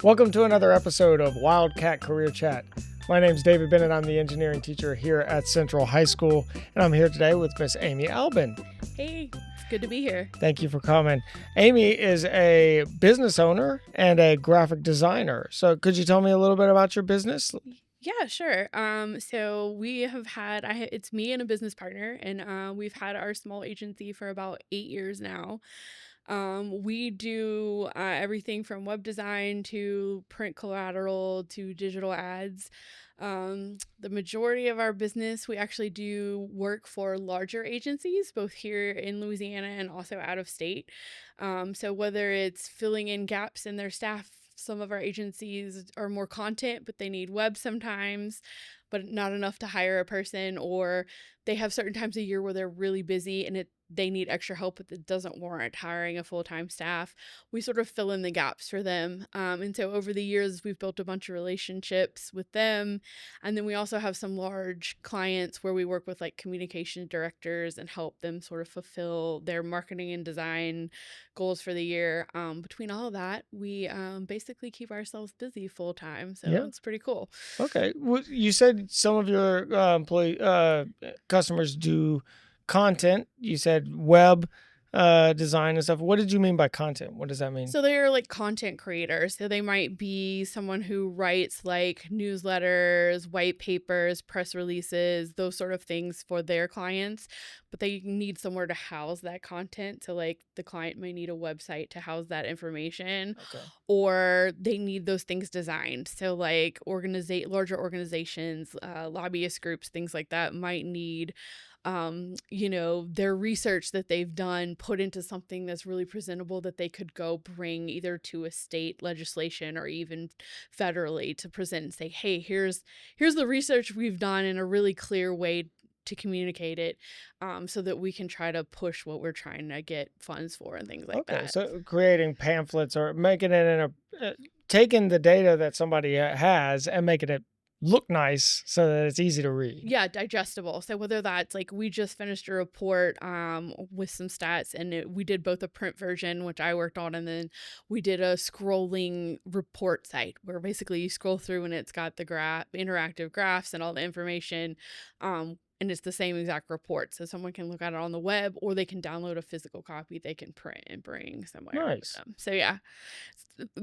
Welcome to another episode of Wildcat Career Chat. My name's David Bennett. I'm the engineering teacher here at Central High School, and I'm here today with Miss Amy Albin. Hey, it's good to be here. Thank you for coming. Amy is a business owner and a graphic designer. So could you tell me a little bit about your business? Yeah, sure. So we have had, it's me and a business partner, and we've had our small agency for about 8 years now. We do everything from web design to print collateral to digital ads. The majority of our business, we actually do work for larger agencies, both here in Louisiana and also out of state. So whether it's filling in gaps in their staff, some of our agencies are more content, but they need web sometimes, but not enough to hire a person, or they have certain times a year where they're really busy and they need extra help, but it doesn't warrant hiring a full-time staff. We sort of fill in the gaps for them. And so over the years, we've built a bunch of relationships with them. And then we also have some large clients where we work with like communication directors and help them sort of fulfill their marketing and design goals for the year. Between all of that, we basically keep ourselves busy full time. So Yeah. it's pretty cool. Okay. Well, you said some of your customers do content. You said web design and stuff. What did you mean by content? What does that mean? So they're like content creators. So they might be someone who writes like newsletters, white papers, press releases, those sort of things for their clients, but they need somewhere to house that content. So like the client may need a website to house that information, Okay. or they need those things designed. So like larger organizations, lobbyist groups, things like that might need their research that they've done put into something that's really presentable that they could go bring either to a state legislation or even federally to present and say, hey, here's the research we've done in a really clear way to communicate it, so that we can try to push what we're trying to get funds for and things like that. So creating pamphlets or making it in taking the data that somebody has and making it look nice so that it's easy to read. Yeah, digestible. So whether that's like we just finished a report with some stats, and we did both a print version, which I worked on, and then we did a scrolling report site where basically you scroll through and it's got the interactive graphs and all the information. And it's the same exact report. So someone can look at it on the web, or they can download a physical copy they can print and bring somewhere. Nice. So yeah,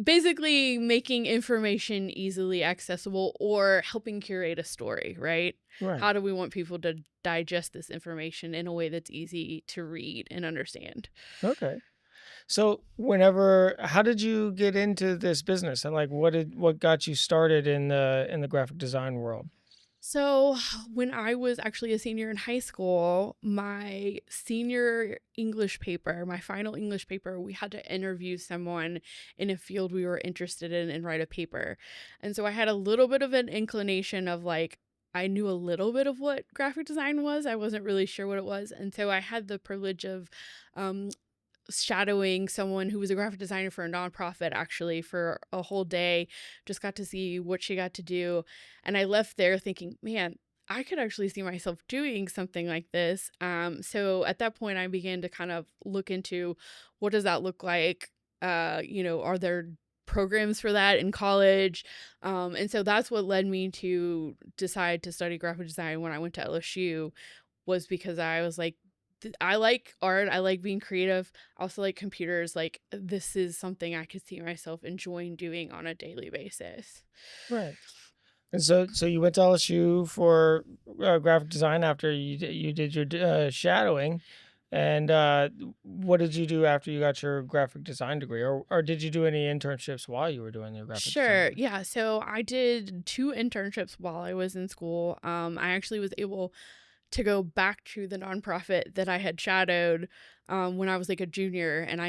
basically making information easily accessible or helping curate a story, right? Right. How do we want people to digest this information in a way that's easy to read and understand? Okay. So how did you get into this business, and like what got you started in the graphic design world? So when I was actually a senior in high school, my senior English paper, my final English paper, we had to interview someone in a field we were interested in and write a paper. And so I had a little bit of an inclination of like, I knew a little bit of what graphic design was. I wasn't really sure what it was. And so I had the privilege of shadowing someone who was a graphic designer for a nonprofit actually for a whole day. Just got to see what she got to do, and I left there thinking, man, I could actually see myself doing something like this. So at that point I began to kind of look into what does that look like. Are there programs for that in college? And so that's what led me to decide to study graphic design when I went to LSU, was because I was like, I like art. I like being creative. I also like computers. Like, this is something I could see myself enjoying doing on a daily basis. Right. And so you went to LSU for graphic design after you did your shadowing. And what did you do after you got your graphic design degree, or did you do any internships while you were doing your graphic design Sure. degree? Yeah. So I did 2 internships while I was in school. I actually was able to go back to the nonprofit that I had shadowed when I was like a junior, and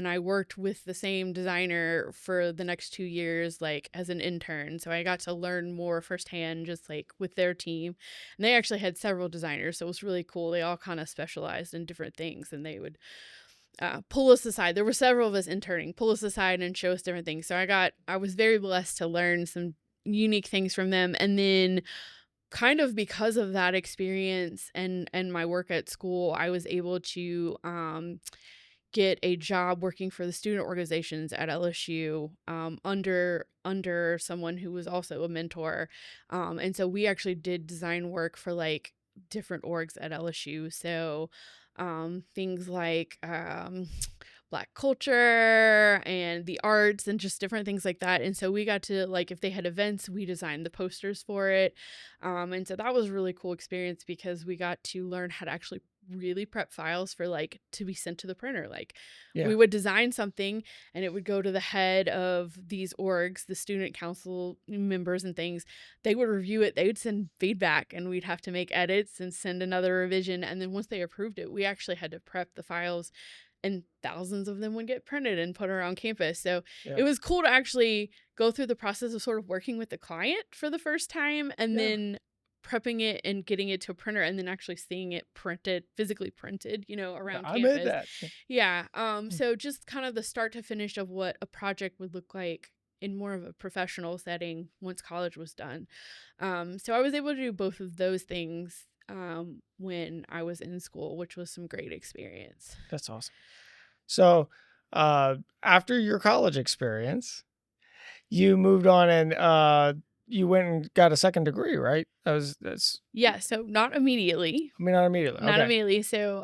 I worked with the same designer for the next 2 years, like as an intern. So I got to learn more firsthand, just like with their team. And they actually had several designers, so it was really cool. They all kind of specialized in different things, and they would pull us aside. There were several of us interning, pull us aside and show us different things. So I was very blessed to learn some unique things from them, and then kind of because of that experience and my work at school, I was able to get a job working for the student organizations at LSU, under someone who was also a mentor. And so we actually did design work for like different orgs at LSU. So things like Black culture and the arts and just different things like that. And so we got to, like, if they had events, we designed the posters for it. And so that was a really cool experience because we got to learn how to actually really prep files for like to be sent to the printer. Like we Yeah. would design something and it would go to the head of these orgs, the student council members and things. They would review it, they would send feedback, and we'd have to make edits and send another revision. And then once they approved it, we actually had to prep the files, and thousands of them would get printed and put around campus. So it Yeah. was cool to actually go through the process of sort of working with the client for the first time, and Yeah. then prepping it and getting it to a printer, and then actually seeing it printed, physically printed, Yeah, around I made campus. that. Yeah. Mm. So just kind of the start to finish of what a project would look like in more of a professional setting once college was done. So I was able to do both of those things when I was in school, which was some great experience. That's awesome. So, after your college experience, you moved on and you went and got a second degree, right? That's Yeah, so not immediately. I mean, not immediately. Not Okay. immediately. So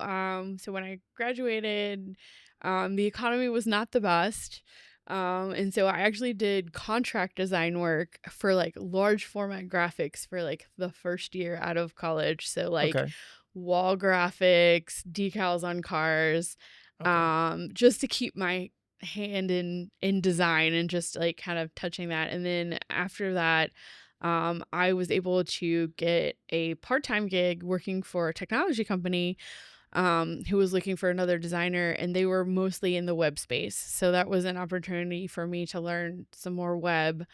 when I graduated, the economy was not the best. And so I actually did contract design work for like large format graphics for like the first year out of college. So like Okay. wall graphics, decals on cars, Okay. just to keep my hand in design and just like kind of touching that. And then after that, I was able to get a part-time gig working for a technology company, who was looking for another designer, and they were mostly in the web space. So that was an opportunity for me to learn some more web,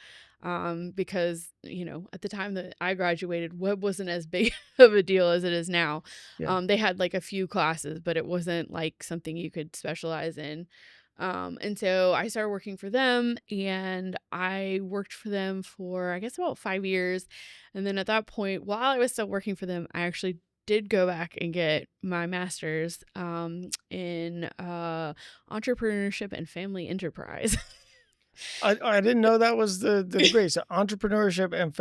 because, at the time that I graduated, web wasn't as big of a deal as it is now. Yeah. They had like a few classes, but it wasn't like something you could specialize in. And so I started working for them, and I worked for them for, I guess, about 5 years. And then at that point, while I was still working for them, I actually did go back and get my master's in entrepreneurship and family enterprise. I didn't know that was the degree. So entrepreneurship and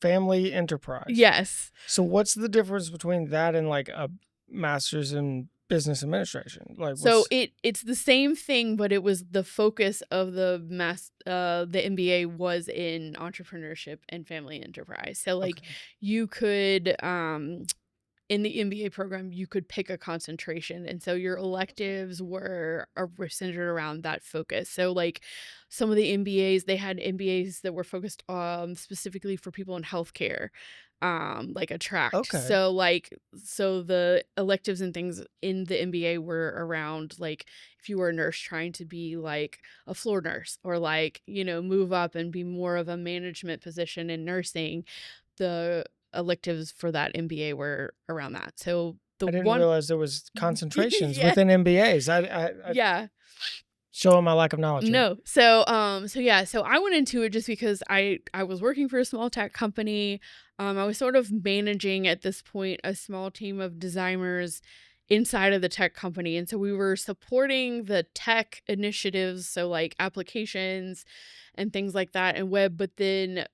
family enterprise. Yes. So what's the difference between that and like a master's in business administration? Like So what's it's the same thing, but it was the focus of the MBA was in entrepreneurship and family enterprise. So like okay. you could in the MBA program, you could pick a concentration. And so your electives were centered around that focus. So like some of the MBAs, they had MBAs that were focused specifically for people in healthcare, like a tract. Okay. So the electives and things in the MBA were around like if you were a nurse trying to be like a floor nurse, or like, move up and be more of a management position in nursing. The electives for that MBA were around that. So the I didn't one realize there was concentrations Yeah. within MBAs. I Yeah. showing my lack of knowledge here. No. So I went into it just because I was working for a small tech company. I was sort of managing at this point a small team of designers inside of the tech company. And so we were supporting the tech initiatives, so like applications and things like that and web, but then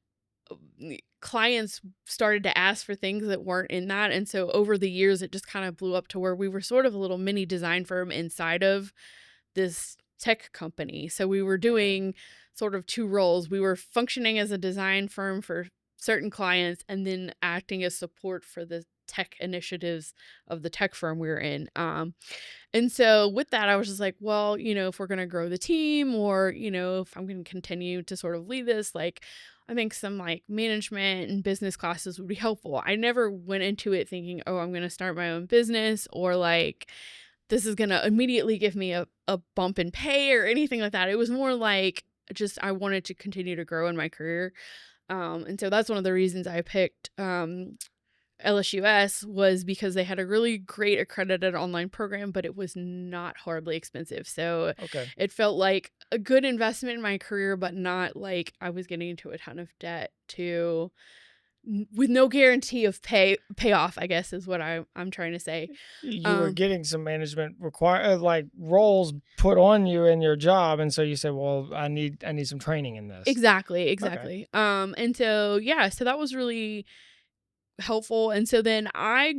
clients started to ask for things that weren't in that. And so over the years, it just kind of blew up to where we were sort of a little mini design firm inside of this tech company. So we were Okay. doing sort of two roles. We were functioning as a design firm for certain clients and then acting as support for the tech initiatives of the tech firm we were in. And so with that, I was just like, well, if we're going to grow the team, or, if I'm going to continue to sort of lead this, like, I think some like management and business classes would be helpful. I never went into it thinking, oh, I'm going to start my own business, or like this is going to immediately give me a bump in pay or anything like that. It was more like just I wanted to continue to grow in my career. And so that's one of the reasons I picked LSUS, was because they had a really great accredited online program, but it was not horribly expensive. So Okay. it felt like a good investment in my career, but not like I was getting into a ton of debt to with no guarantee of payoff, I guess is what I'm trying to say. You were Um, getting some management like roles put on you in your job, and so you said, "Well, I need some training in this." exactly, Okay. exactly. And so yeah, so that was really helpful. And so then I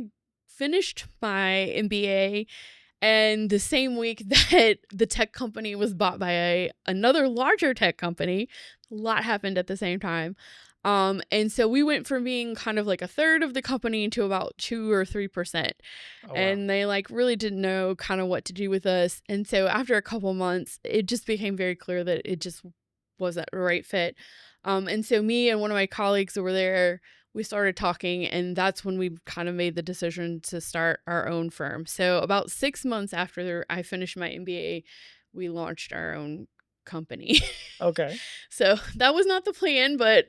finished my MBA, and the same week that the tech company was bought by another larger tech company, a lot happened at the same time. And so we went from being kind of like a third of the company to about 2 or 3%. Oh wow. And they like really didn't know kind of what to do with us. And so after a couple months, it just became very clear that it just wasn't the right fit. And so me and one of my colleagues that were there, we started talking, and that's when we kind of made the decision to start our own firm. So about 6 months after I finished my MBA, we launched our own company. Okay. So that was not the plan, but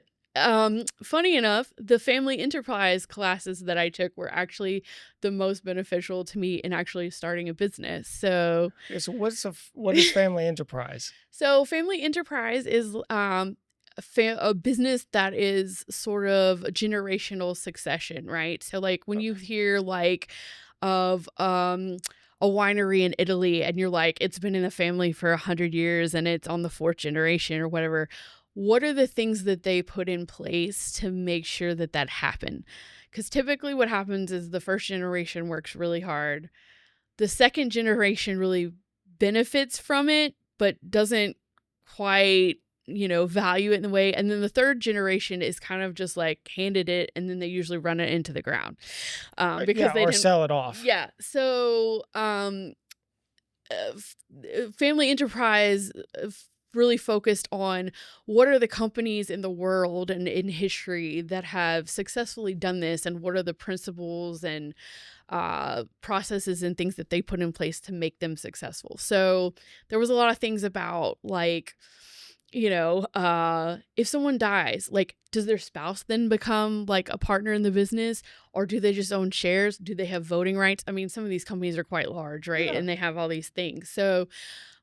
funny enough, the family enterprise classes that I took were actually the most beneficial to me in actually starting a business. So Okay, so what is family enterprise? So, family enterprise is a business that is sort of a generational succession, right? So, like when you Okay. hear like of a winery in Italy, and you're like, it's been in the family for 100 years, and it's on the fourth generation or whatever. What are the things that they put in place to make sure that that happen? Because typically, what happens is the first generation works really hard, the second generation really benefits from it, but doesn't quite, value it in the way. And then the third generation is kind of just like handed it, and then they usually run it into the ground, because Yeah, they or didn't. sell it off. Yeah. So, family enterprise really focused on what are the companies in the world and in history that have successfully done this, and what are the principles and processes and things that they put in place to make them successful. So there was a lot of things about like, if someone dies, like, does their spouse then become like a partner in the business, or do they just own shares? Do they have voting rights? I mean, some of these companies are quite large, right? Yeah. And they have all these things. So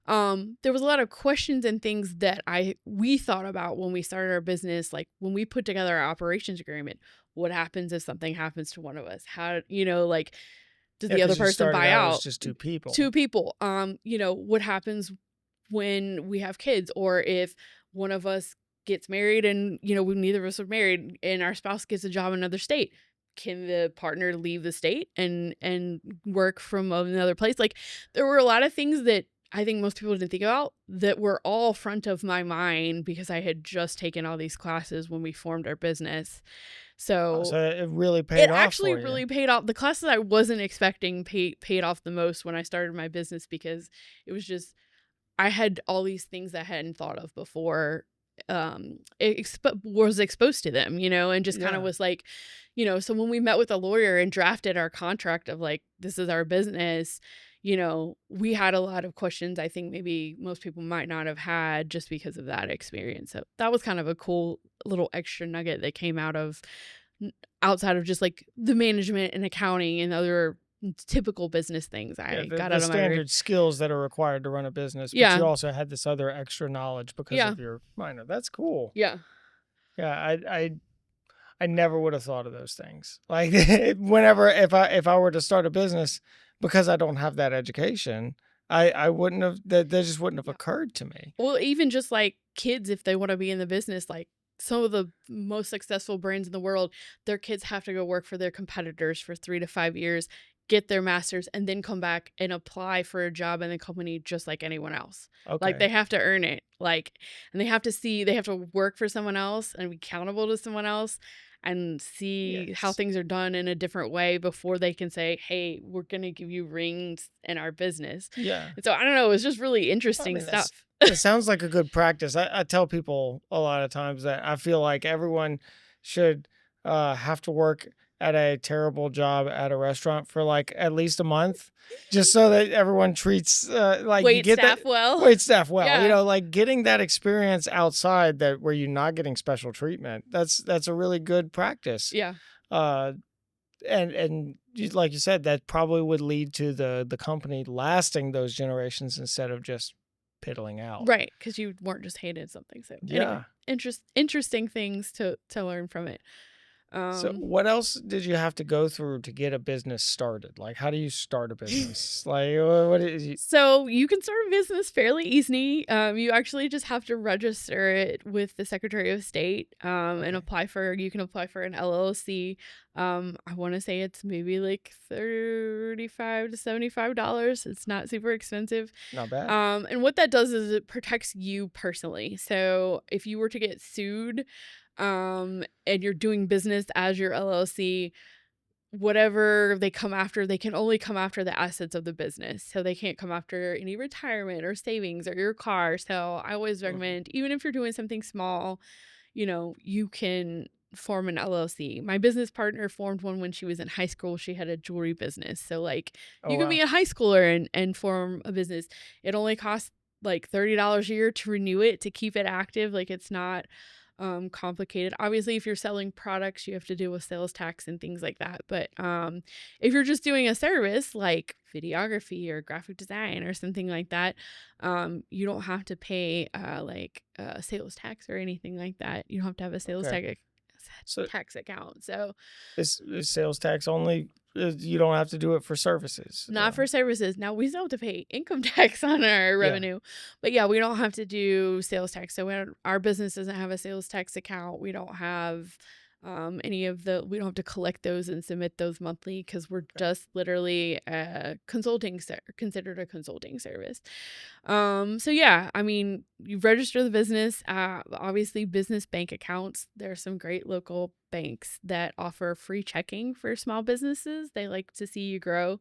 there was a lot of questions and things that we thought about when we started our business, like when we put together our operations agreement. What happens if something happens to one of us? How, like, does Yeah, the other because you person started buy out as out? just two Two people. people. What happens when we have kids, or if one of us gets married and, we neither of us are married, and our spouse gets a job in another state? Can the partner leave the state and work from another place? Like, there were a lot of things that I think most people didn't think about that were all front of my mind because I had just taken all these classes when we formed our business. So So it really it paid off actually for you. really paid off. The classes I wasn't expecting paid off the most when I started my business, because it was just I had all these things that I hadn't thought of before, was exposed to them, and just kind of Yeah. was like, so when we met with a lawyer and drafted our contract of like, this is our business, we had a lot of questions I think maybe most people might not have had just because of that experience. So that was kind of a cool little extra nugget that came n- outside of just like the management and accounting and other typical business things Yeah, I got the out of my. standard skills that are required to run a business, but Yeah. you also had this other extra knowledge because Yeah. of your minor. That's cool. Yeah. Yeah, I never would have thought of those things. Like if I were to start a business, because I don't have that education, I wouldn't have that just wouldn't have Yeah. occurred to me. Well, even just like kids, if they want to be in the business, like some of the most successful brands in the world, their kids have to go work for their competitors for 3 to 5 years, get their master's, and then come back and apply for a job in the company just like anyone else. Like they Okay. have to earn it. Like, and they have to work for someone else and be accountable to someone else and see how Yes. things are done in a different way before they can say, hey, we're going to give you rings in our business. Yeah. And so I don't know, it's just really I interesting mean, that's stuff. it sounds like a good practice. I tell people a lot of times that I feel like everyone should have to work at a terrible job at a restaurant for like at least a month, just so that everyone treats like you Wait get that staff well. wait staff well. Yeah. Like getting that experience outside that where you're not getting special treatment. That's a really good practice. Yeah. Uh, like you said, that probably would lead to the company lasting those generations instead of just piddling out. Right, because you weren't just hated something. So anyway, Yeah. interesting things to learn from it. So Um, what else did you have to go through to get a business started? Like, how do you start a business? Like, what is you So you can start a business fairly easy. You actually just have to register it with the Secretary of State, and okay, you can apply for an LLC. I want to say it's maybe like $35 to $75. It's not super expensive. not bad. And what that does is it protects you personally. So if you were to get sued, and you're doing business as your LLC, whatever they come after, they can only come after the assets of the business. So they can't come after any retirement or savings or your car. So I always Mhm. recommend, even if you're doing something small, you can form an LLC. My business partner formed one when she was in high school. She had a jewelry business. So like Oh you can wow. be a high schooler and form a business. It only costs like $30 a year to renew it, to keep it active. Like it's not complicated. Obviously, if you're selling products, you have to deal with sales tax and things like that. But if you're just doing a service like videography or graphic design or something like that, you don't have to pay sales tax or anything like that. You don't have to have a Okay. So tax account. So is sales tax only? You don't have to do it for services. not for services. Now we still have to pay income tax on our Yeah. revenue, but yeah, we don't have to do sales tax. So our business doesn't have a sales tax account. We don't have we don't have to collect those and submit those monthly, because we're Okay. just literally considered a consulting service. So yeah, I mean, you register the business, obviously business bank accounts. There are some great local banks that offer free checking for small businesses. They like to see you grow.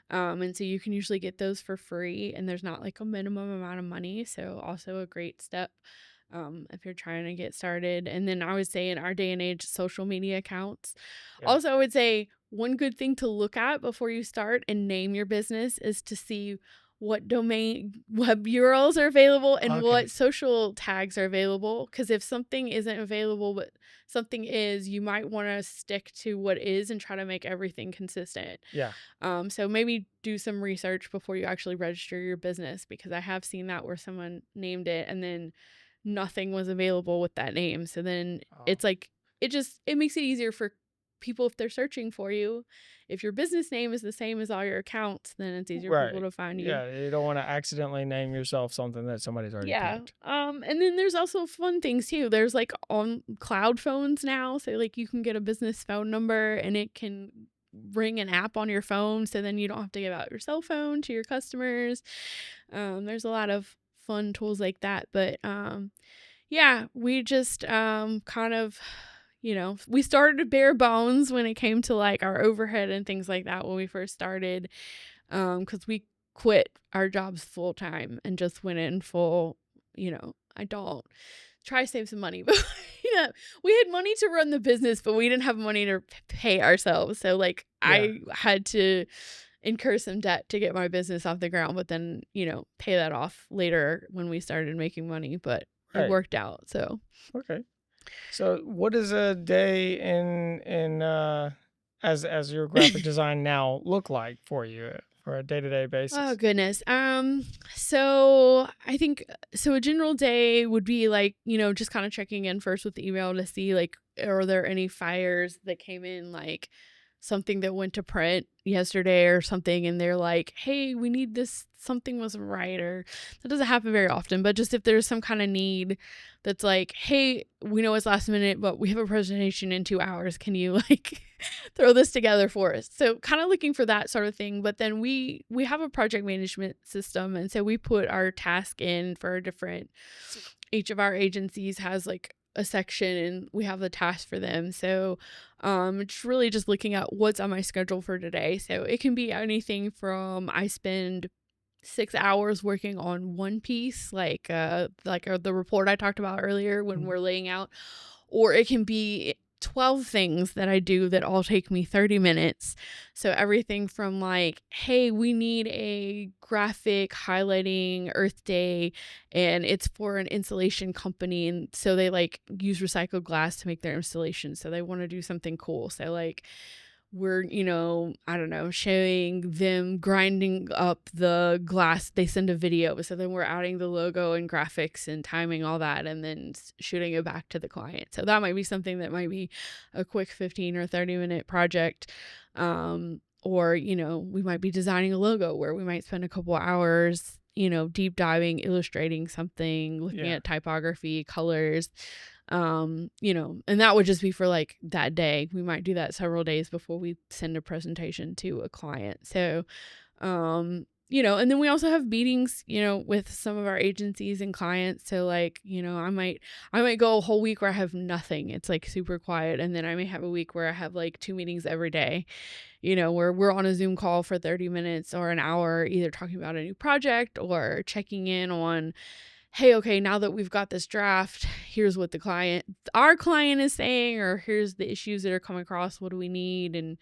And so you can usually get those for free, and there's not like a minimum amount of money. So also a great step if you're trying to get started. And then I would say in our day and age, social media accounts. Yeah. Also, I would say one good thing to look at before you start and name your business is to see what domain web URLs are available and Okay. what social tags are available. Because if something isn't available, but something is, you might want to stick to what is and try to make everything consistent. Yeah. So maybe do some research before you actually register your business, because I have seen that where someone named it and then nothing was available with that name. So then Oh. it's like it makes it easier for people if they're searching for you. If your business name is the same as all your accounts, then it's easier for people Right. to find you. Yeah. You don't want to accidentally name yourself something that somebody's already Yeah. picked. And then there's also fun things too. There's like on cloud phones now. So like you can get a business phone number and it can ring an app on your phone. So then you don't have to give out your cell phone to your customers. There's a lot of fun tools like that. But yeah, we just kind of we started bare bones when it came to like our overhead and things like that when we first started, cuz we quit our jobs full time and just went in full, I don't try to save some money, but yeah, we had money to run the business, but we didn't have money to pay ourselves. So like Yeah. I had to incur some debt to get my business off the ground, but then, pay that off later when we started making money, but it Right. worked out. So Okay. So what does a day in as your graphic design now look like for you for a day-to-day oh basis? goodness. So I think so a general day would be like, just kind of checking in first with the email to see like are there any fires that came in, like something that went to print yesterday or something, and they're like, "Hey, we need this, something wasn't right," or that doesn't happen very often, but just if there's some kind of need that's like, "Hey, we know it's last minute, but we have a presentation in 2 hours. Can you like throw this together for us?" So kind of looking for that sort of thing. But then we have a project management system, and so we put our task in for a different, each of our agencies has like a section and we have the task for them. So it's really just looking at what's on my schedule for today. So it can be anything from I spend 6 hours working on one piece, like the report I talked about earlier when Mhm. we're laying out, or it can be 12 things that I do that all take me 30 minutes. So everything from like, hey, we need a graphic highlighting Earth Day, and it's for an installation company, and so they like use recycled glass to make their installation. So they want to do something cool. So like we're, I don't know, showing them grinding up the glass. They send a video. So then we're adding the logo and graphics and timing all that and then shooting it back to the client. So that might be something that might be a quick 15 or 30-minute project. Or, we might be designing a logo where we might spend a couple hours, deep diving, illustrating something, looking Yeah. at typography, colors, and that would just be for like that day. We might do that several days before we send a presentation to a client. So, and then we also have meetings, with some of our agencies and clients. So like, I might go a whole week where I have nothing. It's like super quiet. And then I may have a week where I have like 2 meetings every day, where we're on a Zoom call for 30 minutes or an hour, either talking about a new project or checking in on, hey, okay, now that we've got this draft, here's what our client is saying, or here's the issues that are coming across. What do we need? And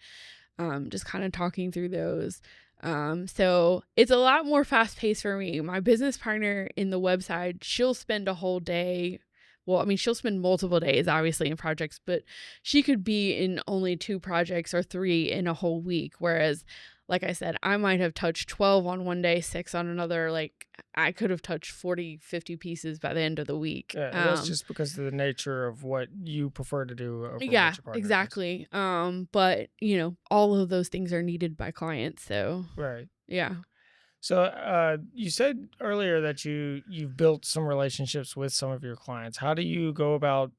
just kind of talking through those. So it's a lot more fast paced for me. My business partner in the website, she'll spend a whole day. Well, I mean, she'll spend multiple days, obviously, in projects, but she could be in only 2 projects or 3 in a whole week. Whereas, like I said, I might have touched 12 on one day, 6 on another. Like I could have touched 40, 50 pieces by the end of the week. Yeah, that's just because of the nature of what you prefer to do over Yeah, what your partner does. exactly. But all of those things are needed by clients. So Right. yeah. So, you said earlier that you've built some relationships with some of your clients. How do you go about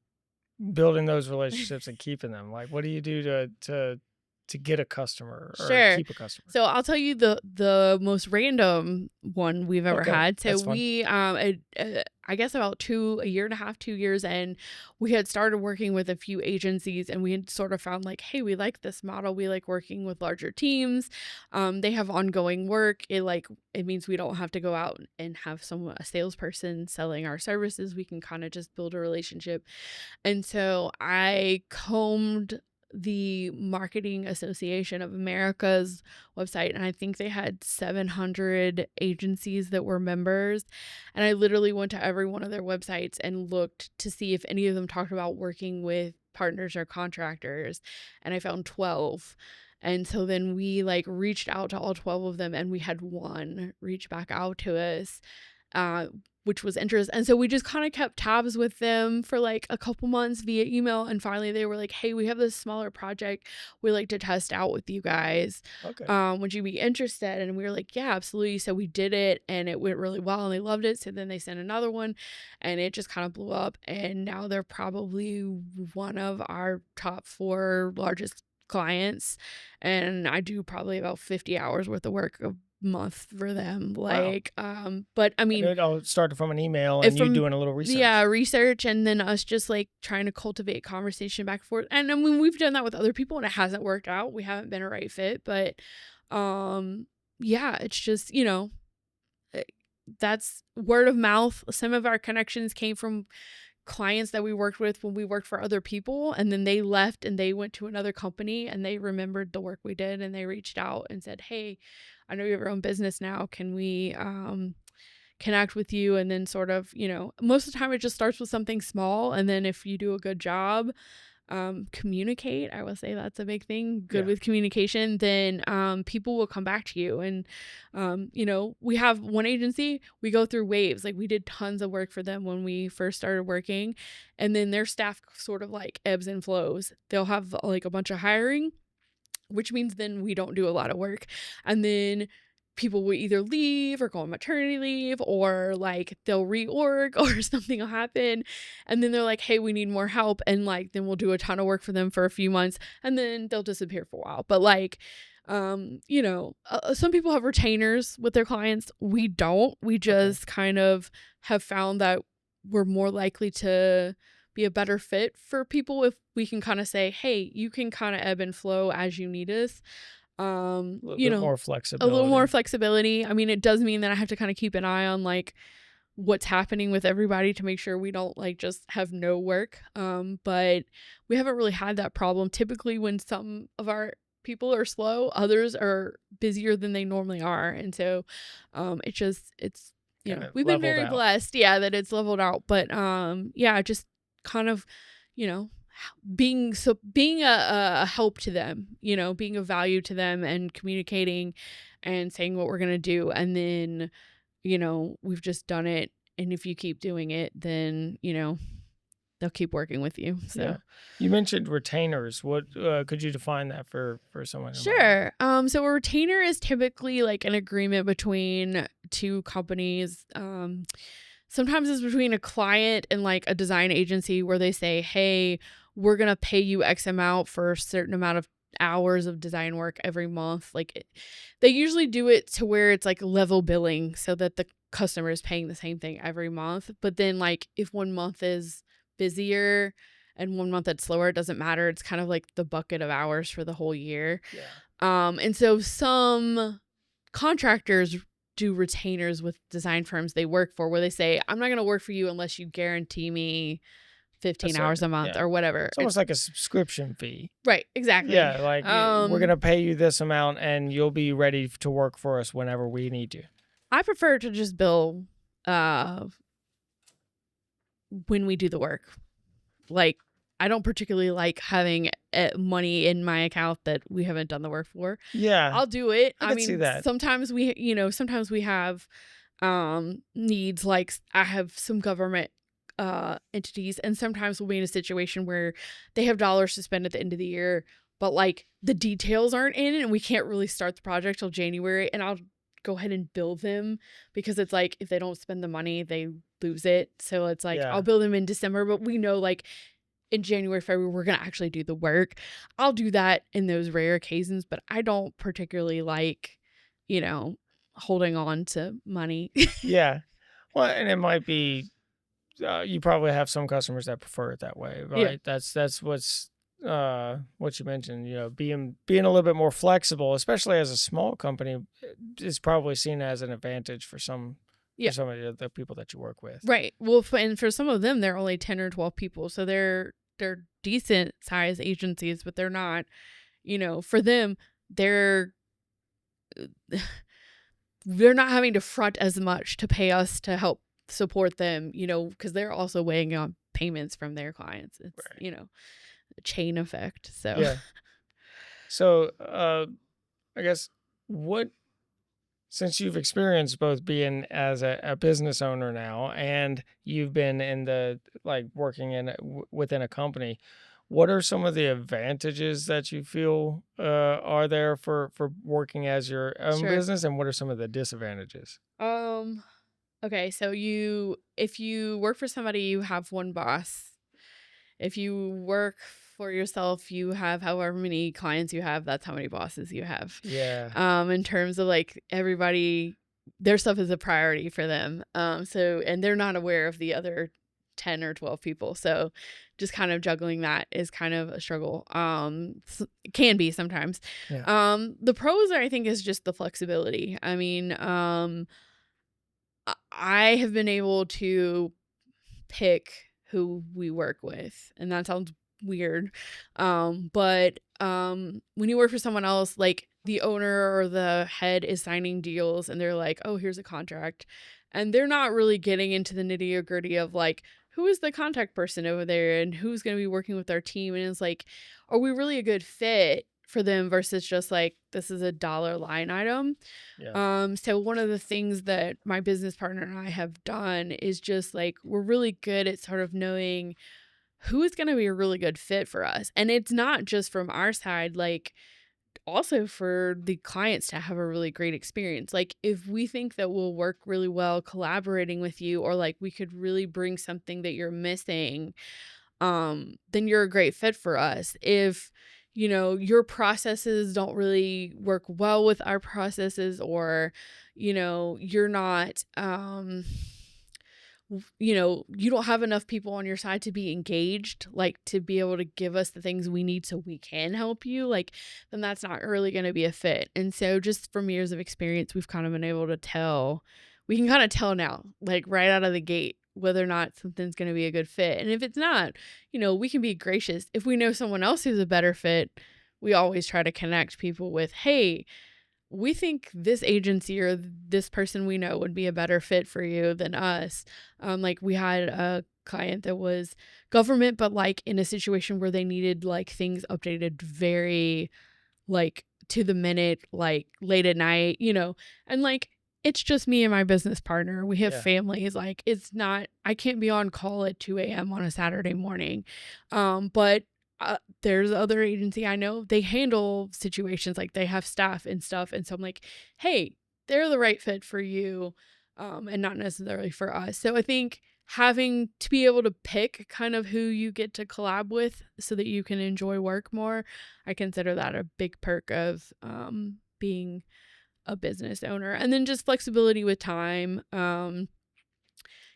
building those relationships and keeping them? Like, what do you do to get a customer or Sure. keep a customer? So I'll tell you the most random one we've ever Okay, had. So that's fun. we I guess about a year and a half, 2 years in, we had started working with a few agencies and we had sort of found like, hey, we like this model. We like working with larger teams. They have ongoing work. It means we don't have to go out and have a salesperson selling our services. We can kind of just build a relationship. And so I combed the Marketing Association of America's website, and I think they had 700 agencies that were members. And I literally went to every one of their websites and looked to see if any of them talked about working with partners or contractors. And I found 12. And so then we like reached out to all 12 of them, and we had one reach back out to us. Which was interesting. And so we just kind of kept tabs with them for like a couple months via email. And finally they were like, hey, we have this smaller project we like to test out with you guys. Okay. Would you be interested? And we were like, yeah, absolutely. So we did it and it went really well and they loved it. So then they sent another one and it just kind of blew up. And now they're probably one of our top 4 largest clients. And I do probably about 50 hours worth of work a month for them. Wow. But I And mean, it all started from an email if and you from doing a little yeah, research. research and then us just like trying to cultivate conversation back and forth. And I mean, we've done that with other people and it hasn't worked out. We haven't been a right fit, but yeah, it's just, eh, that's word of mouth. Some of our connections came from clients that we worked with when we worked for other people, and then they left and they went to another company and they remembered the work we did and they reached out and said, hey, I know you have your own business now. Can we connect with you? And then sort of, most of the time it just starts with something small. And then if you do a good job, communicate, I will say that's a big thing, good Yeah. with communication, then people will come back to you. And we have one agency, we go through waves. Like we did tons of work for them when we first started working, and then their staff sort of like ebbs and flows. They'll have like a bunch of hiring, which means then we don't do a lot of work. And then people will either leave or go on maternity leave, or like they'll reorg or something will happen. And then they're like, hey, we need more help. And like, then we'll do a ton of work for them for a few months and then they'll disappear for a while. But like, some people have retainers with their clients. We don't. We Okay. just kind of have found that we're more likely to be a better fit for people if we can kind of say, hey, you can kind of ebb and flow as you need us. A little bit more A little more flexibility. flexibility. I mean, it does mean that I have to kind of keep an eye on like what's happening with everybody to make sure we don't like just have no work. But we haven't really had that problem. Typically when some of our people are slow, others are busier than they normally are. And so it's Kind of we've been leveled very out. blessed, yeah, that it's leveled out. But yeah, just kind of, being a help to them, being of value to them and communicating and saying what we're going to do. And then, we've just done it. And if you keep doing it, then, they'll keep working with you. Yeah. So You mentioned retainers. What could you define that for someone who might not? sure. So a retainer is typically like an agreement between two companies. Sometimes it's between a client and like a design agency where they say, hey, we're going to pay you X amount for a certain amount of hours of design work every month. They usually do it to where it's like level billing so that the customer is paying the same thing every month. But then like if one month is busier and one month that's slower, it doesn't matter. It's kind of like the bucket of hours for the whole year. Yeah. And so some contractors do retainers with design firms they work for where they say, I'm not going to work for you unless you guarantee me 15 hours a month Yeah. or whatever. It's almost like a subscription fee. Right, exactly. Yeah, like we're gonna pay you this amount, and you'll be ready to work for us whenever we need you. I prefer to just bill when we do the work. Like, I don't particularly like having money in my account that we haven't done the work for. Yeah, I'll do it. I can see that. Sometimes we have needs, like I have some government entities, and sometimes we'll be in a situation where they have dollars to spend at the end of the year, but like the details aren't in it and we can't really start the project till January, and I'll go ahead and bill them because it's like if they don't spend the money they lose it. So it's like Yeah. I'll bill them in December, but we know like in January, February, we're going to actually do the work. I'll do that in those rare occasions, but I don't particularly like, holding on to money. Yeah. Well, and it might be you probably have some customers that prefer it that way, right? Yeah. That's what you mentioned. Being a little bit more flexible, especially as a small company, is probably seen as an advantage for some. Yeah. For some of the people that you work with. Right. Well, and for some of them, they're only 10 or 12 people. So they're decent sized agencies, but they're not, for them, they're not having to front as much to pay us to help support them, because they're also weighing on payments from their clients. It's, Right. A chain effect. So, Yeah. So, I guess since you've experienced both being as a business owner now and you've been in working within a company, what are some of the advantages that you feel are there for working as your own sure. business, and what are some of the disadvantages? Okay. So if you work for somebody, you have one boss. If you work for yourself, you have however many clients you have, that's how many bosses you have. Yeah. In terms of like everybody, their stuff is a priority for them. And they're not aware of the other 10 or 12 people. So just kind of juggling that is kind of a struggle. It can be sometimes. Yeah. The pros I think is just the flexibility. I mean, I have been able to pick who we work with, and that sounds weird. But when you work for someone else, like the owner or the head is signing deals and they're like, oh, here's a contract. And they're not really getting into the nitty gritty of like, who is the contact person over there and who's going to be working with our team. And it's like, are we really a good fit for them versus just like, this is a dollar line item. Yeah. So one of the things that my business partner and I have done is just like, we're really good at sort of knowing who is going to be a really good fit for us. And it's not just from our side, like also for the clients to have a really great experience. Like if we think that we'll work really well collaborating with you, or like we could really bring something that you're missing, then you're a great fit for us. If your processes don't really work well with our processes, or you're not you don't have enough people on your side to be engaged, like to be able to give us the things we need so we can help you, like then that's not really going to be a fit. And so just from years of experience, we've kind of been able to tell, we can kind of tell now, like right out of the gate, whether or not something's going to be a good fit. And if it's not, we can be gracious. If we know someone else who's a better fit, we always try to connect people with, hey, we think this agency or this person we know would be a better fit for you than us. Like we had a client that was government, but like in a situation where they needed like things updated very like to the minute, like late at night, and like it's just me and my business partner. We have Yeah. families. Like it's not, I can't be on call at 2 a.m. on a Saturday morning. But there's other agency I know, they handle situations like they have staff and stuff. And so I'm like, hey, they're the right fit for you, and not necessarily for us. So I think having to be able to pick kind of who you get to collab with so that you can enjoy work more, I consider that a big perk of being a business owner. And then just flexibility with time.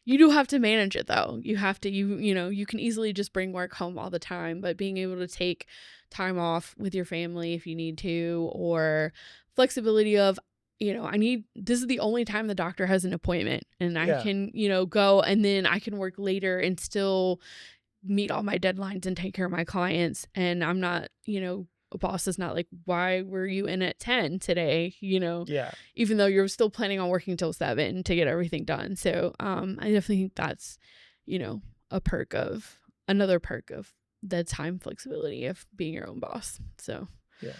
You do have to manage it though. You have to, you can easily just bring work home all the time, but being able to take time off with your family if you need to, or flexibility of, this is the only time the doctor has an appointment and I Yeah. can, go and then I can work later and still meet all my deadlines and take care of my clients. And I'm not, a boss is not like, why were you in at 10 today? Yeah. Even though you're still planning on working till 7 to get everything done. So, I definitely think that's, a another perk of the time flexibility of being your own boss. So, Yeah.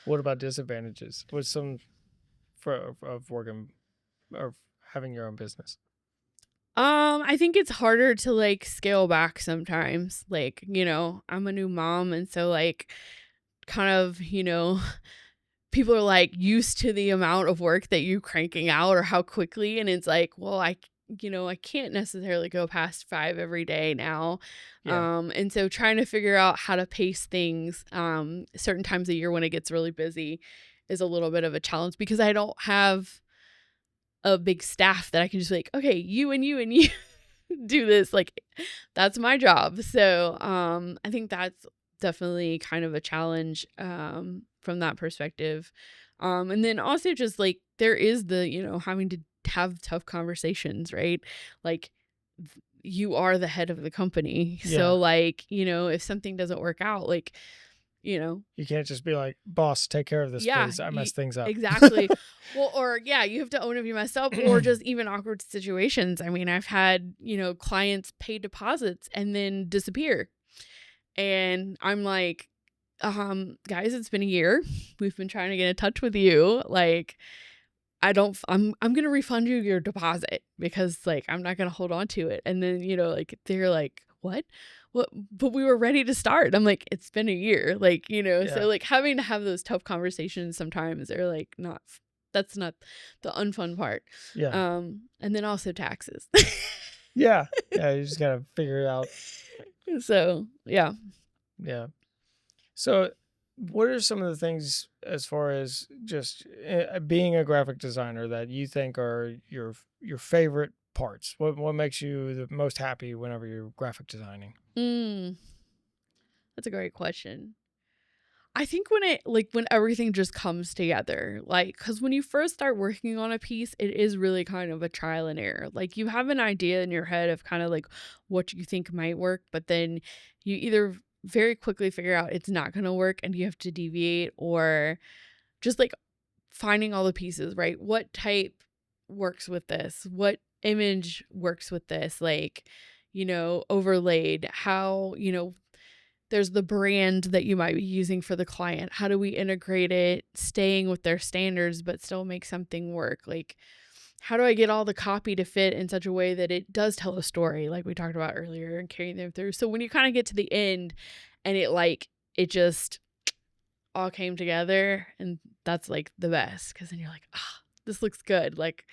What about disadvantages? What's some of working or having your own business? I think it's harder to like scale back sometimes. Like, I'm a new mom and so like kind of, people are like used to the amount of work that you cranking out or how quickly, and it's like, well, I can't necessarily go past 5 every day now. Yeah. And so trying to figure out how to pace things certain times of year when it gets really busy is a little bit of a challenge because I don't have a big staff that I can just be like, okay, you and you and you do this. Like that's my job. So I think that's definitely kind of a challenge from that perspective. And then also just like there is the, having to have tough conversations, right? Like you are the head of the company. Yeah. So like, if something doesn't work out, like, You can't just be like, boss, take care of this, yeah, please. I messed things up. exactly. Well, or yeah, you have to own if you messed up, or just even awkward situations. I mean, I've had, clients pay deposits and then disappear. And I'm like, guys, it's been a year. We've been trying to get in touch with you. Like, I'm gonna refund you your deposit because like I'm not gonna hold on to it. And then, like they're like, what? What, but we were ready to start. I'm like, it's been a year. Like, so Yeah. like having to have those tough conversations sometimes are like not that's not the unfun part. Yeah. And then also taxes. Yeah. Yeah. You just got to figure it out. So yeah. Yeah. So, what are some of the things as far as just being a graphic designer that you think are your favorite parts? What makes you the most happy whenever you're graphic designing? Mm, that's a great question. I think when everything just comes together, like, because when you first start working on a piece, it is really kind of a trial and error. Like, you have an idea in your head of kind of like what you think might work, but then you either very quickly figure out it's not going to work and you have to deviate, or just like finding all the pieces, right? What type works with this? What image works with this? Like, overlaid, how, there's the brand that you might be using for the client. How do we integrate it, staying with their standards, but still make something work? Like, how do I get all the copy to fit in such a way that it does tell a story, like we talked about earlier, and carrying them through? So when you kind of get to the end and it just all came together, and that's like the best because then you're like, ah, this looks good. Like,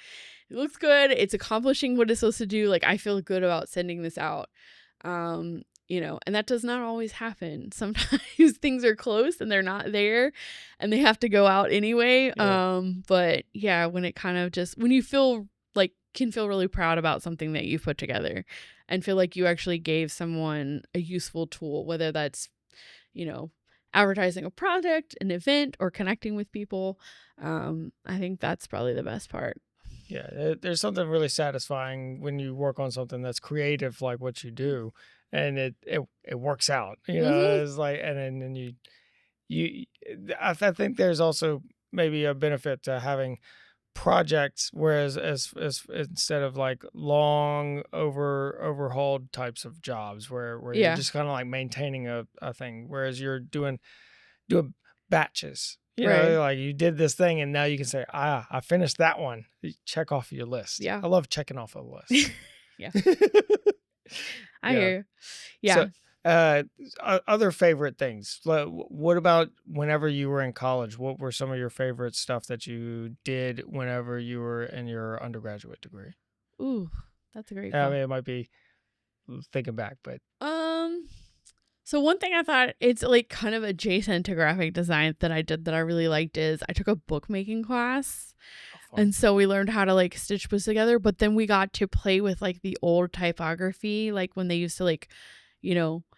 it looks good. It's accomplishing what it's supposed to do. Like, I feel good about sending this out. And that does not always happen. Sometimes things are close and they're not there and they have to go out anyway. Yeah. But yeah, when it kind of just, when you feel like, can feel really proud about something that you've put together and feel like you actually gave someone a useful tool, whether that's, you know, advertising a product, an event, or connecting with people. I think that's probably the best part. Yeah, there's something really satisfying when you work on something that's creative, like what you do, and it works out. Mm-hmm. It's like, and then you, I think there's also maybe a benefit to having projects, whereas as instead of like long overhauled types of jobs where you're Yeah. just kind of like maintaining a thing, whereas you're doing batches. Right. Like you did this thing and now you can say, I finished that one. You check off your list. Yeah. I love checking off a list. Yeah. I Yeah. hear you. So, Yeah. uh, other favorite things. What about whenever you were in college? What were some of your favorite stuff that you did whenever you were in your undergraduate degree? Ooh, that's a great I call. mean, it might be thinking back, but Um, so one thing I thought it's like kind of adjacent to graphic design that I did that I really liked is I took a bookmaking class. oh, fun. And so we learned how to like stitch books together, but then we got to play with like the old typography, like when they used to like,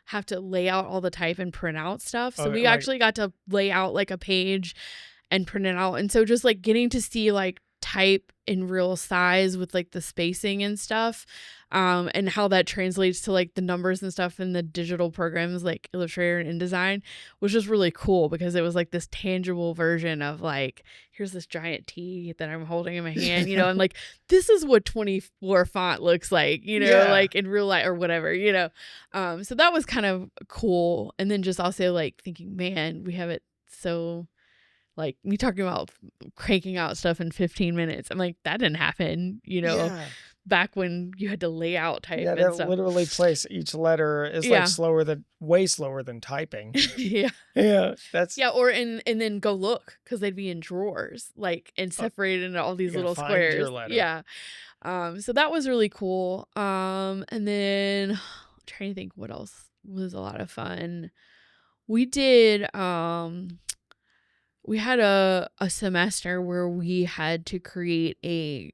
have to lay out all the type and print out stuff. So Okay, we like actually got to lay out like a page and print it out. And so just like getting to see like type in real size with like the spacing and stuff, and how that translates to like the numbers and stuff in the digital programs like Illustrator and InDesign was just really cool because it was like this tangible version of like, here's this giant T that I'm holding in my hand, and like this is what 24 font looks like, yeah, like in real life or whatever, so that was kind of cool. And then just also like thinking, man, we have it so like me talking about cranking out stuff in 15 minutes. I'm like, that didn't happen, yeah. back when you had to lay out type Yeah, and to stuff. literally place each letter is like Yeah. way slower than typing. Yeah. Yeah, that's Yeah. Or and then go look because they'd be in drawers, like and uh, separated into all you these gotta little find your squares. letter. Yeah. So that was really cool. And then I'm trying to think what else was a lot of fun. We did we had a semester where we had to create a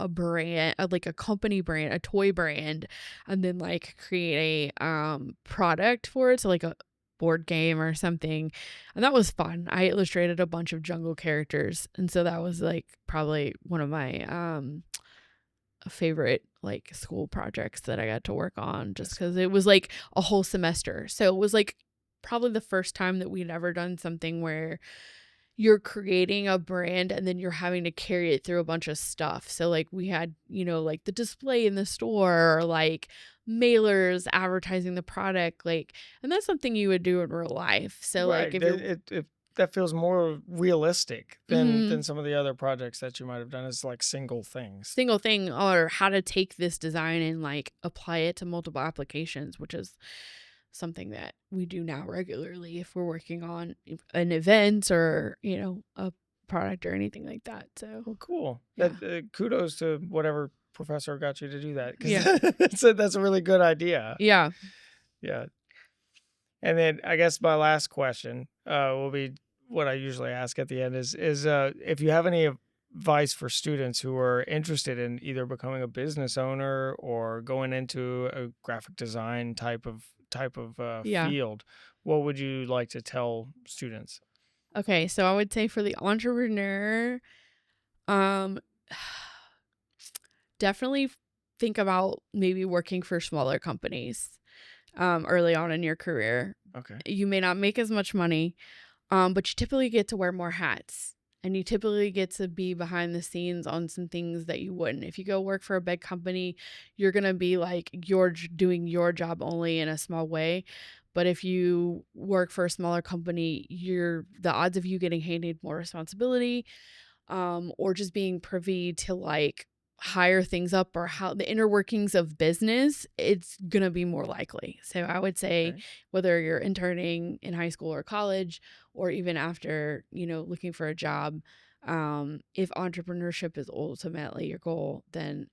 brand, like a company brand, a toy brand, and then like create a product for it, so like a board game or something. And that was fun. I illustrated a bunch of jungle characters, and so that was like probably one of my favorite like school projects that I got to work on just That's because it was like a whole semester. So it was like probably the first time that we'd ever done something where you're creating a brand and then you're having to carry it through a bunch of stuff. So like we had, like the display in the store or like mailers advertising the product, like, and that's something you would do in real life. So like right. if you're That feels more realistic mhm, than some of the other projects that you might have done as like single things. single thing or how to take this design and like apply it to multiple applications, which is something that we do now regularly if we're working on an event or, a product or anything like that. So, Well, cool. yeah. Kudos to whatever professor got you to do that because Yeah. that's a really good idea. Yeah. Yeah. And then I guess my last question will be what I usually ask at the end is if you have any advice for students who are interested in either becoming a business owner or going into a graphic design type of Yeah. field, what would you like to tell students? Okay, so I would say for the entrepreneur, um definitely think about maybe working for smaller companies early on in your career. Okay. You may not make as much money, but you typically get to wear more hats and you typically get to be behind the scenes on some things that you wouldn't. If you go work for a big company, you're going to be like you're doing your job only in a small way. But if you work for a smaller company, the odds of you getting handed more responsibility, or just being privy to like higher things up or how the inner workings of business, it's gonna be more likely. So I would say Okay. whether you're interning in high school or college, or even after, looking for a job, if entrepreneurship is ultimately your goal, then,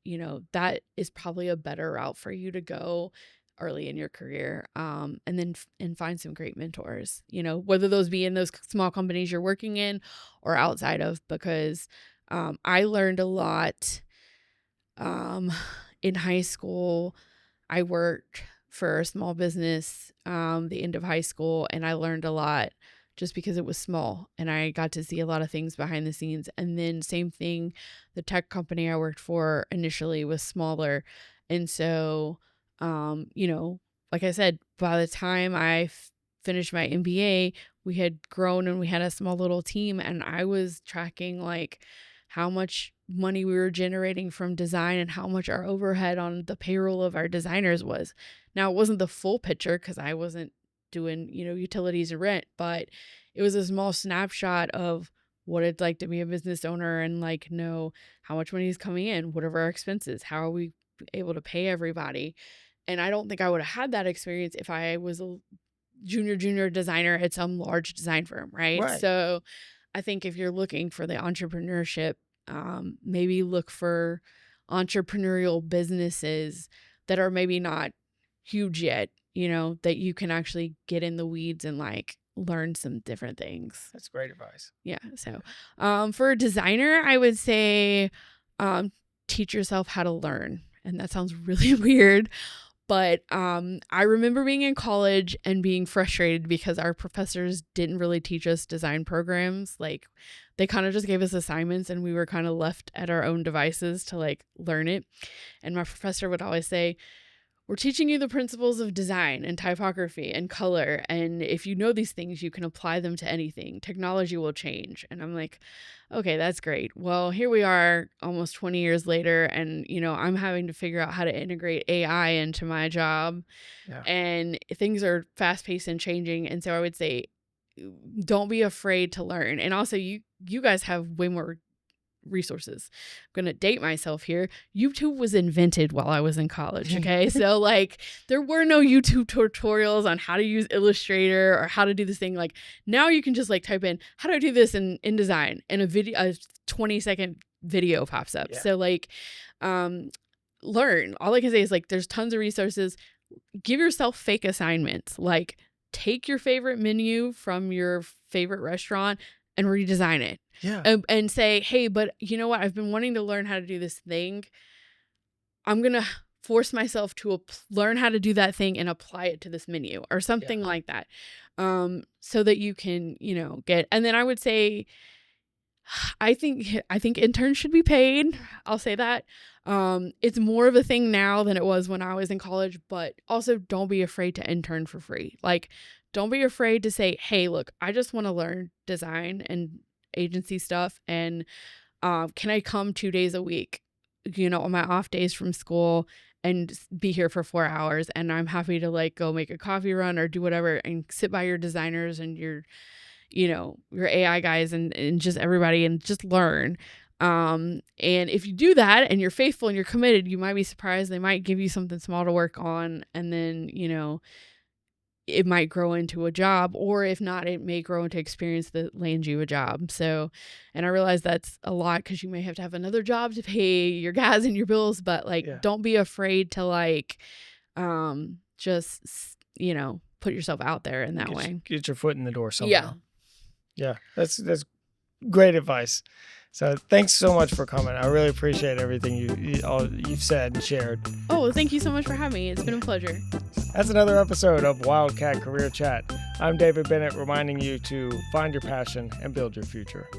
that is probably a better route for you to go early in your career, and then and find some great mentors, whether those be in those small companies you're working in or outside of, because I learned a lot um, in high school. I worked for a small business the end of high school, and I learned a lot just because it was small and I got to see a lot of things behind the scenes. And then same thing, the tech company I worked for initially was smaller. And so, like I said, by the time I finished my MBA, we had grown and we had a small little team, and I was tracking like how much money we were generating from design and how much our overhead on the payroll of our designers was. Now, it wasn't the full picture because I wasn't doing, utilities and rent, but it was a small snapshot of what it's like to be a business owner and like know how much money is coming in, what are our expenses, how are we able to pay everybody. And I don't think I would have had that experience if I was a junior designer at some large design firm, right? Right. So I think if you're looking for the entrepreneurship, maybe look for entrepreneurial businesses that are maybe not huge yet, that you can actually get in the weeds and like learn some different things. That's great advice. Yeah. So for a designer, I would say teach yourself how to learn. And that sounds really weird. But I remember being in college and being frustrated because our professors didn't really teach us design programs. Like they kind of just gave us assignments and we were kind of left at our own devices to like learn it. And my professor would always say, we're teaching you the principles of design and typography and color. And if you know these things, you can apply them to anything. Technology will change. And I'm like, okay, that's great. Well, here we are almost 20 years later. And, I'm having to figure out how to integrate AI into my job. Yeah. And things are fast paced and changing. And so I would say, don't be afraid to learn. And also you guys have way more resources. I'm gonna date myself here. YouTube was invented while I was in college. Okay. So like there were no YouTube tutorials on how to use Illustrator or how to do this thing. Like now you can just like type in how do I do this in InDesign and a 20-second video pops up. Yeah. So like learn. All I can say is like there's tons of resources. Give yourself fake assignments. Like take your favorite menu from your favorite restaurant and redesign it. Yeah. And say, hey, but you know what? I've been wanting to learn how to do this thing. I'm going to force myself to learn how to do that thing and apply it to this menu or something like that. So that you can, get, and then I would say, I think interns should be paid. I'll say that. It's more of a thing now than it was when I was in college, but also don't be afraid to intern for free. Like, don't be afraid to say, hey, look, I just want to learn design and agency stuff. And can I come 2 days a week, on my off days from school and be here for 4 hours? And I'm happy to like go make a coffee run or do whatever and sit by your designers and your AI guys and just everybody and just learn. And if you do that and you're faithful and you're committed, you might be surprised. They might give you something small to work on. And then, it might grow into a job, or if not, it may grow into experience that lands you a job. So, and I realize that's a lot because you may have to have another job to pay your gas and your bills, but like, don't be afraid to like, just, put yourself out there in that way. Get your foot in the door somewhere. Yeah. Yeah. That's great advice. So thanks so much for coming. I really appreciate everything you've said and shared. Oh, thank you so much for having me. It's been a pleasure. That's another episode of Wildcat Career Chat. I'm David Bennett, reminding you to find your passion and build your future.